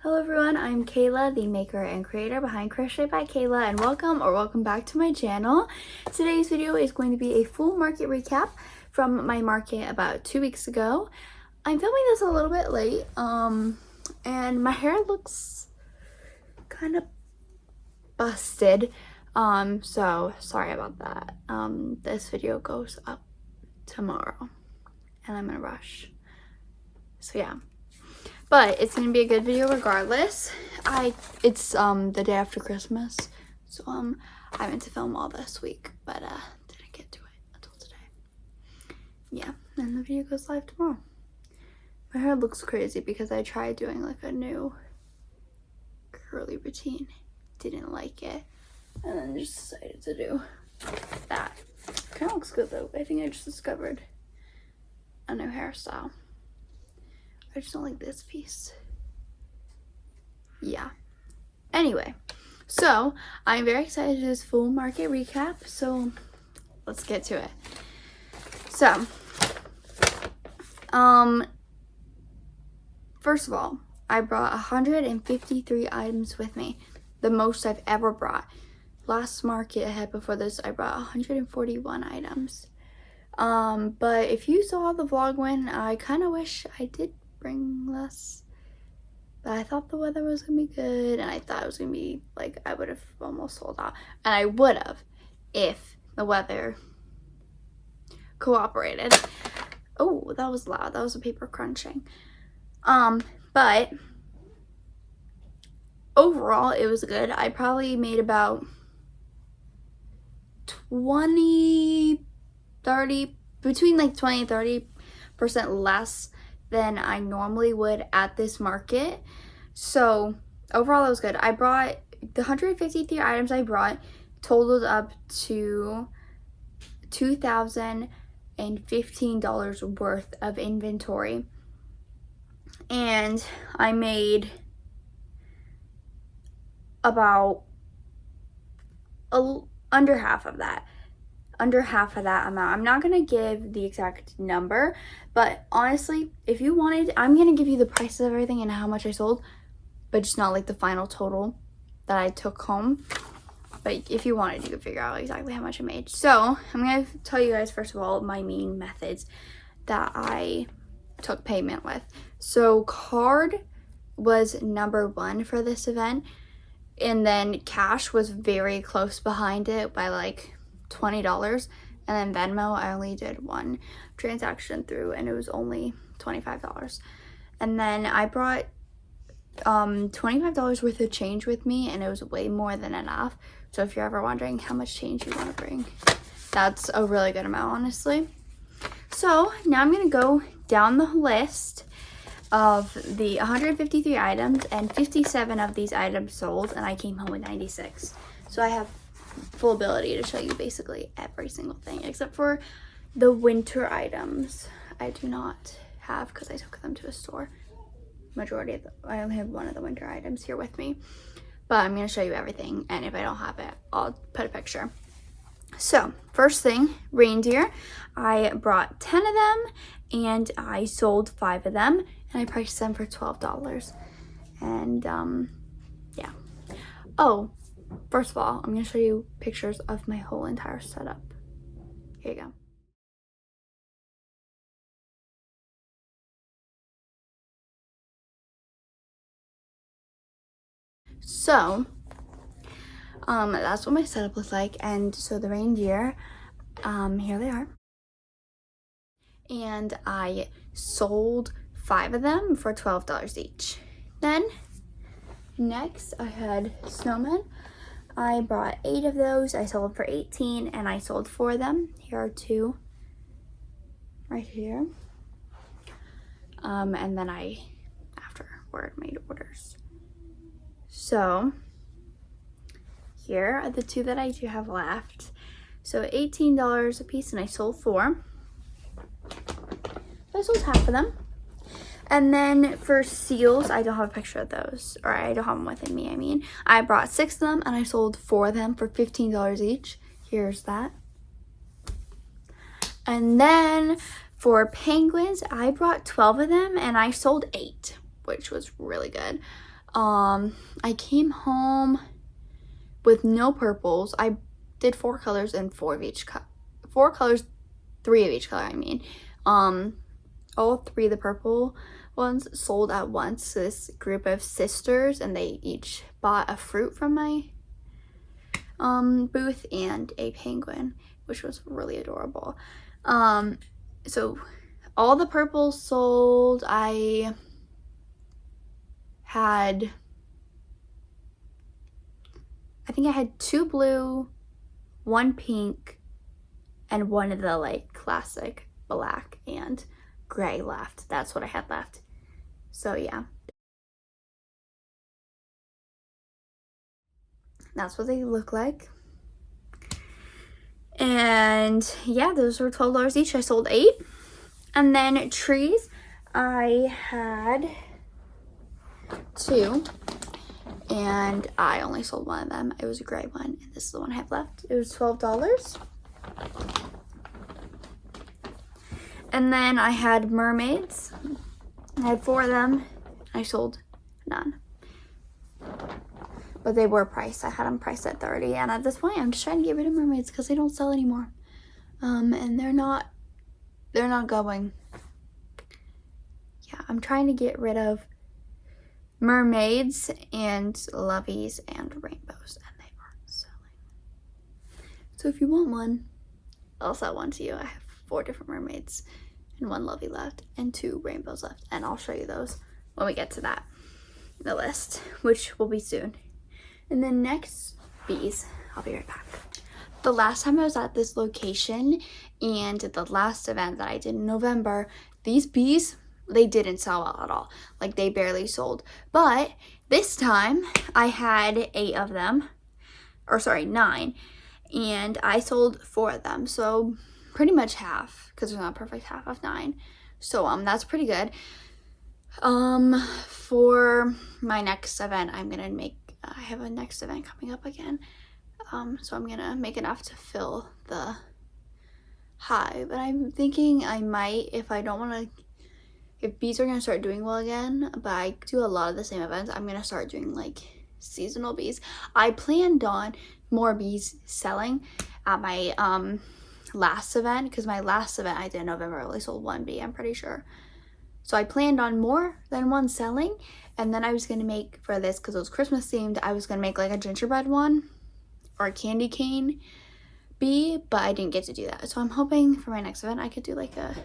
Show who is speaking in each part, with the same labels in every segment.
Speaker 1: Hello everyone, I'm Kayla, the maker and creator behind Crochet by Kayla, and welcome back to my channel. Today's video is going to be a full market recap from my market about 2 weeks ago. I'm filming this a little bit late, and my hair looks kind of busted, so sorry about that. This video goes up tomorrow, and I'm in a rush, so yeah. But it's gonna be a good video regardless. It's the day after Christmas, so I meant to film all this week, but didn't get to it until today. Yeah, and the video goes live tomorrow. My hair looks crazy because I tried doing like a new curly routine, didn't like it, and then just decided to do that. Kind of looks good though. I think I just discovered a new hairstyle. I just don't like this piece. Yeah. Anyway, so I'm very excited to do this full market recap. So let's get to it. So, first of all, I brought 153 items with me, the most I've ever brought. Last market I had before this, I brought 141 items. But if you saw the vlog when, I kind of wish I did bring less, but I thought the weather was gonna be good, and I thought it was gonna be like I would have almost sold out, and I would have if the weather cooperated. Oh, that was loud. That was a paper crunching. But overall it was good. I probably made about 20 and 30% less than I normally would at this market. So overall it was good. I brought the 153 items I brought totaled up to $2,015 worth of inventory, and I made about under half of that amount. I'm not gonna give the exact number, but honestly, if you wanted, I'm gonna give you the prices of everything and how much I sold, but just not like the final total that I took home. But if you wanted, you could figure out exactly how much I made. So I'm gonna tell you guys first of all my main methods that I took payment with. So card was number one for this event, and then cash was very close behind it by like $20, and then Venmo I only did one transaction through, and it was only $25. And then I brought $25 worth of change with me, and it was way more than enough. So if you're ever wondering how much change you want to bring, that's a really good amount, honestly. So now I'm gonna go down the list of the 153 items, and 57 of these items sold, and I came home with 96. So I have full ability to show you basically every single thing except for the winter items. I do not have, because I took them to a store. Majority of I only have one of the winter items here with me, but I'm going to show you everything, and if I don't have it, I'll put a picture. So first thing, reindeer. I brought 10 of them, and I sold 5 of them, and I priced them for $12. And yeah. Oh, first of all, I'm going to show you pictures of my whole entire setup. Here you go. So, that's what my setup looks like. And so the reindeer, here they are. And I sold 5 of them for $12 each. Then, next I had Snowman. I brought 8 of those. I sold for $18, and I sold 4 of them. Here are 2 right here. And then I afterward made orders. So here are the 2 that I do have left. So $18 a piece, and I sold 4. I sold half of them. And then for seals, I don't have a picture of those, or I don't have them with me, I mean. I brought 6 of them, and I sold 4 of them for $15 each. Here's that. And then for penguins, I brought 12 of them, and I sold 8, which was really good. I came home with no purples. I did 4 colors and 4 of each 4 colors, 3 of each color, I mean. All 3 of the purple ones sold at once. This group of sisters, and they each bought a fruit from my booth and a penguin, which was really adorable. So all the purples sold. I think I had 2 blue, 1 pink, and 1 of the like classic black and gray left. That's what I had left. So yeah. That's what they look like. And yeah, those were $12 each. I sold 8. And then trees, I had 2. And I only sold 1 of them. It was a gray one. And this is the one I have left. It was $12. And then I had mermaids. I had 4 of them. I sold none. But they were priced. I had them priced at $30. And at this point, I'm just trying to get rid of mermaids because they don't sell anymore. And they're not going. Yeah, I'm trying to get rid of mermaids and loveys and rainbows, and they aren't selling. So if you want one, I'll sell one to you. I have 4 different mermaids and 1 lovey left and 2 rainbows left, and I'll show you those when we get to that, the list, which will be soon. And then next, bees. I'll be right back. The last time I was at this location and the last event that I did in November, these bees, they didn't sell well at all. Like, they barely sold. But this time I had 8 of them, or sorry, 9, and I sold 4 of them. So pretty much half, because there's not a perfect half of 9. So that's pretty good. For my next event, I have a next event coming up again. So I'm gonna make enough to fill the hive. But I'm thinking I might, if bees are gonna start doing well again, but I do a lot of the same events, I'm gonna start doing like seasonal bees. I planned on more bees selling at my last event, because my last event I did in November only sold 1 bee, I'm pretty sure. So I planned on more than 1 selling, and then I was gonna make, for this, because it was Christmas themed, I was gonna make like a gingerbread one or a candy cane bee, but I didn't get to do that. So I'm hoping for my next event I could do like a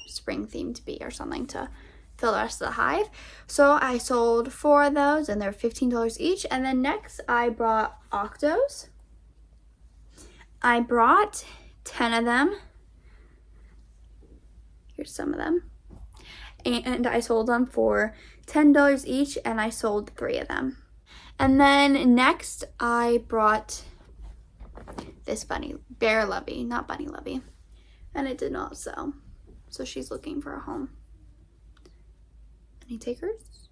Speaker 1: spring themed bee or something to fill the rest of the hive. So I sold 4 of those, and they're $15 each. And then next I brought Octos. I brought 10 of them. Here's some of them. And I sold them for $10 each, and I sold 3 of them. And then next I brought this bear lovey, not bunny lovey, and it did not sell. So she's looking for a home. Any takers?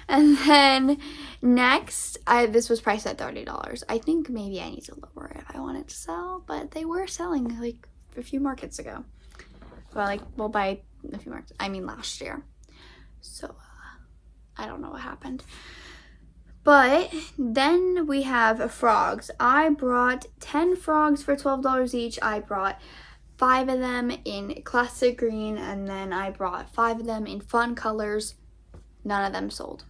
Speaker 1: And then next, this was priced at $30. I think maybe I need to lower it if I want it to sell, but they were selling like a few markets ago. Well, by a few markets, I mean last year. So I don't know what happened. But then we have frogs. I brought 10 frogs for $12 each. I brought 5 of them in classic green, and then I brought 5 of them in fun colors. None of them sold.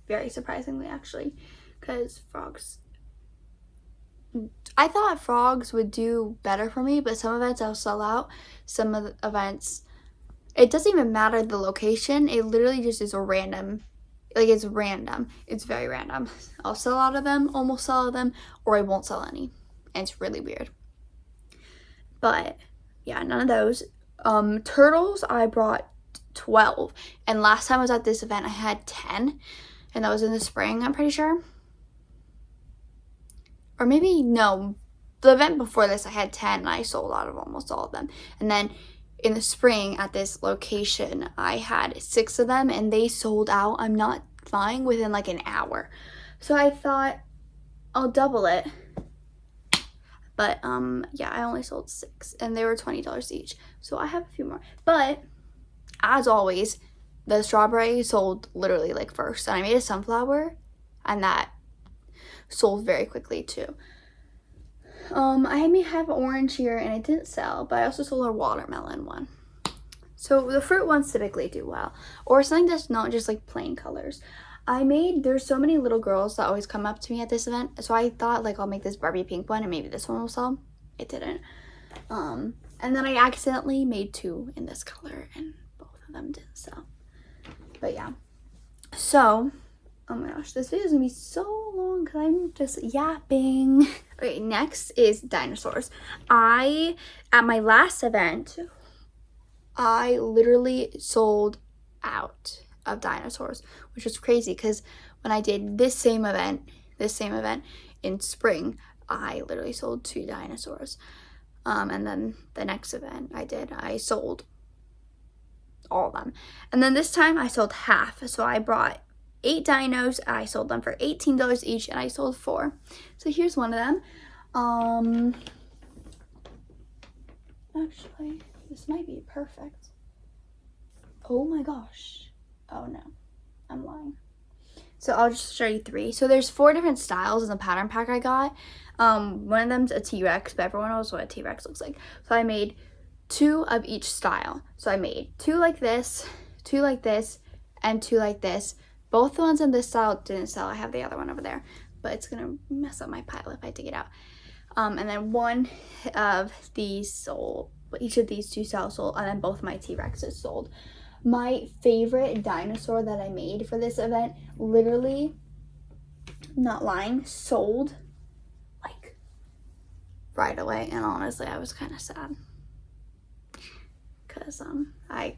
Speaker 1: Very surprisingly, actually, because I thought frogs would do better for me, but some events I'll sell out. Some of the events, it doesn't even matter the location. It literally just is a random, like, it's random. It's very random. I'll sell out of them, almost sell out of them, or I won't sell any. And it's really weird. But yeah, none of those. Turtles, I brought 12. And last time I was at this event, I had 10. And that was in the spring, I'm pretty sure. Or maybe, no. The event before this, I had 10, and I sold out of almost all of them. And then in the spring at this location, I had 6 of them, and they sold out, I'm not lying, within like an hour. So I thought I'll double it. But yeah, I only sold 6, and they were $20 each. So I have a few more. But as always, the strawberry sold literally like first, and I made a sunflower, and that sold very quickly too. I may have orange here and it didn't sell, but I also sold a watermelon one. So the fruit ones typically do well, or something that's not just like plain colors. There's so many little girls that always come up to me at this event, so I thought like I'll make this Barbie pink one and maybe this one will sell. It didn't. And then I accidentally made 2 in this color and both of them didn't sell. But yeah. So, oh my gosh, this video is gonna be so long because I'm just yapping. Okay, next is dinosaurs. At my last event, I literally sold out of dinosaurs, which was crazy because when I did this same event in spring, I literally sold 2 dinosaurs. And then the next event I sold all of them. And then this time I sold half. So I brought 8 dinos. I sold them for $18 each, and I sold 4. So here's one of them. Actually, this might be perfect. Oh my gosh. Oh no, I'm lying. So I'll just show you 3. So there's 4 different styles in the pattern pack I got. One of them's a T-Rex, but everyone knows what a T-Rex looks like. So I made 2 of each style. So I made 2 like this, 2 like this, and 2 like this. Both the ones in this style didn't sell. I have the other one over there, but it's gonna mess up my pile if I take it out. And then 1 of these sold. Each of these 2 styles sold, and then both my T-Rexes sold. My favorite dinosaur that I made for this event, literally, not lying, sold like right away. And honestly, I was kind of sad because I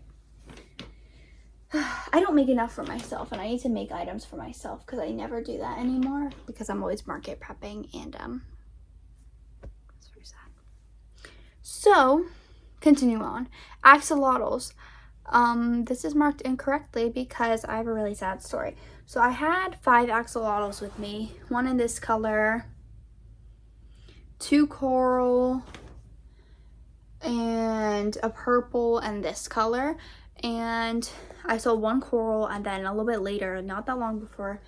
Speaker 1: don't make enough for myself, and I need to make items for myself because I never do that anymore because I'm always market prepping, and it's very sad. So continue on. Axolotls. This is marked incorrectly because I have a really sad story. So I had 5 axolotls with me, 1 in this color, 2 coral, and a purple, and this color. And I sold 1 coral, and then a little bit later, not that long before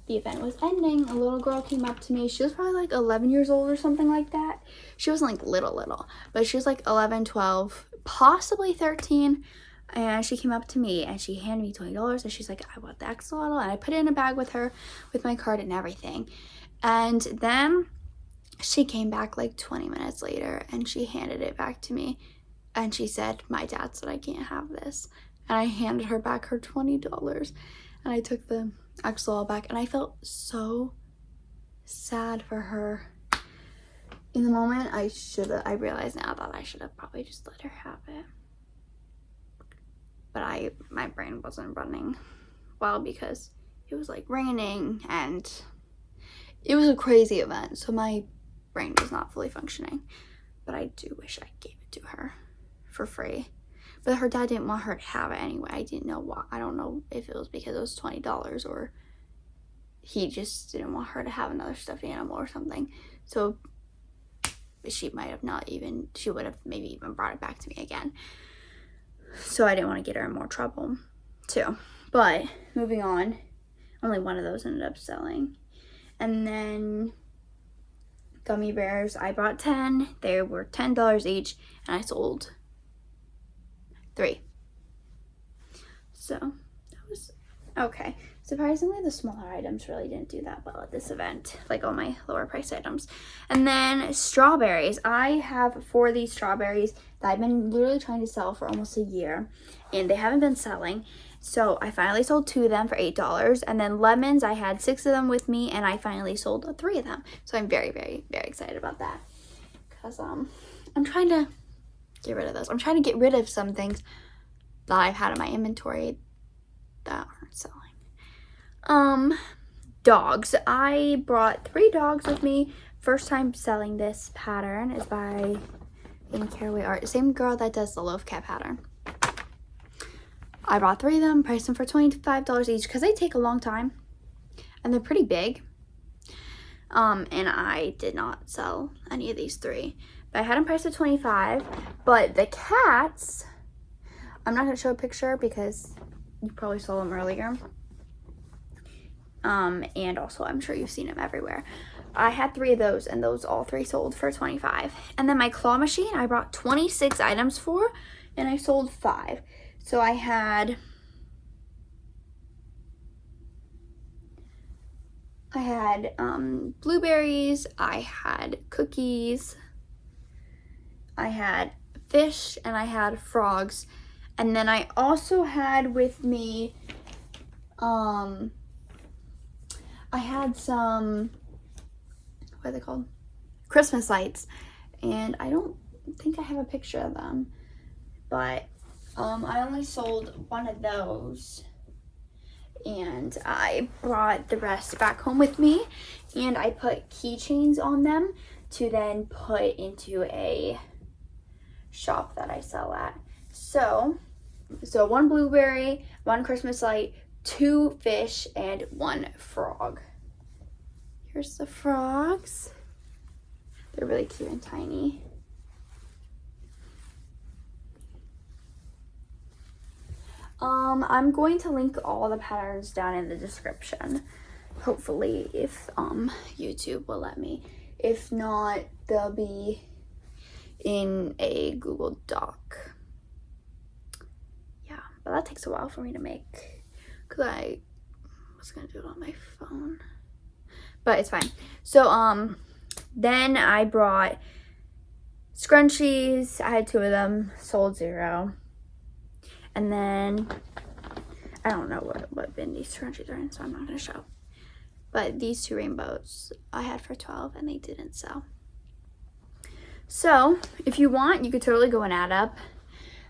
Speaker 1: the event was ending, a little girl came up to me. She was probably like 11 years old or something like that. She wasn't like little, but she was like 11, 12, possibly 13. And she came up to me and she handed me $20, and she's like, I want the axolotl. And I put it in a bag with her with my card and everything. And then she came back like 20 minutes later and she handed it back to me. And she said, my dad said I can't have this. And I handed her back her $20. And I took the axolotl back, and I felt so sad for her. In the moment, I realize now that I should have probably just let her have it. But my brain wasn't running well because it was like raining and it was a crazy event, so my brain was not fully functioning. But I do wish I gave it to her for free. But her dad didn't want her to have it anyway. I didn't know why. I don't know if it was because it was $20 or he just didn't want her to have another stuffed animal or something. So she would have maybe even brought it back to me again. So I didn't want to get her in more trouble too. But moving on, only 1 of those ended up selling. And then gummy bears, I bought 10. They were $10 each, and I sold 3. So that was okay. Surprisingly, the smaller items really didn't do that well at this event, like all my lower price items. And then strawberries. I have 4 of these strawberries that I've been literally trying to sell for almost a year, and they haven't been selling. So I finally sold 2 of them for $8. And then lemons, I had 6 of them with me, and I finally sold 3 of them. So I'm very, very, very excited about that because I'm trying to get rid of those. I'm trying to get rid of some things that I've had in my inventory that aren't selling. Dogs. I brought 3 dogs with me. First time selling this pattern is by Caraway Art, same girl that does the loaf cat pattern. I bought 3 of them, priced them for $25 each because they take a long time and they're pretty big. And I did not sell any of these 3, but I had them priced at $25. But the cats, I'm not going to show a picture because you probably saw them earlier. And also I'm sure you've seen them everywhere. I had 3 of those, and those all 3 sold for $25. And then my claw machine, I brought 26 items for, and I sold 5. So I had blueberries, I had cookies, I had fish, and I had frogs. And then I also had with me, I had some, what are they called? Christmas lights. And I don't think I have a picture of them. But I only sold 1 of those. And I brought the rest back home with me. And I put keychains on them to then put into a shop that I sell at. So 1 blueberry, 1 Christmas light, 2 fish, and 1 frog. Here's the frogs. They're really cute and tiny. I'm going to link all the patterns down in the description. Hopefully, if YouTube will let me. If not, they'll be in a Google Doc. Yeah, but that takes a while for me to make, because I was gonna do it on my phone, but it's fine. So then I brought scrunchies. I had 2 of them, sold 0. And then I don't know what bin these scrunchies are in, so I'm not gonna show. But these 2 rainbows I had for 12, and they didn't sell. So if you want, you could totally go and add up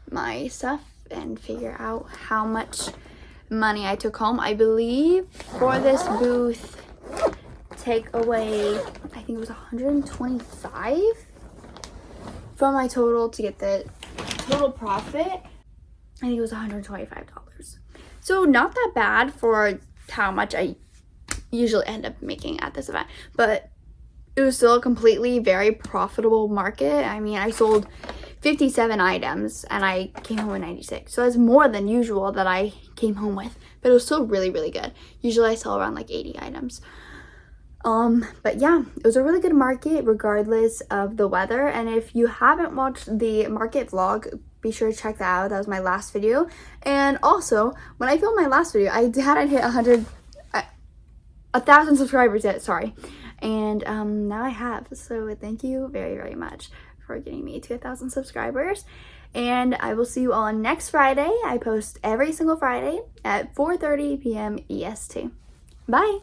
Speaker 1: my stuff and figure out how much money I took home. I believe for this booth, take away, I think it was $125 from my total to get the total profit. I think it was $125. So not that bad for how much I usually end up making at this event. But it was still a completely very profitable market. I mean, I sold 57 items and I came home with 96. So that's more than usual that I came home with. But it was still really, really good. Usually I sell around like 80 items. But yeah, it was a really good market regardless of the weather. And if you haven't watched the market vlog, be sure to check that out. That was my last video. And also, when I filmed my last video, I hadn't hit 1,000 subscribers yet, sorry. And now I have. So thank you very, very much for getting me to 1,000 subscribers. And I will see you all next Friday. I post every single Friday at 4:30 p.m. EST. Bye!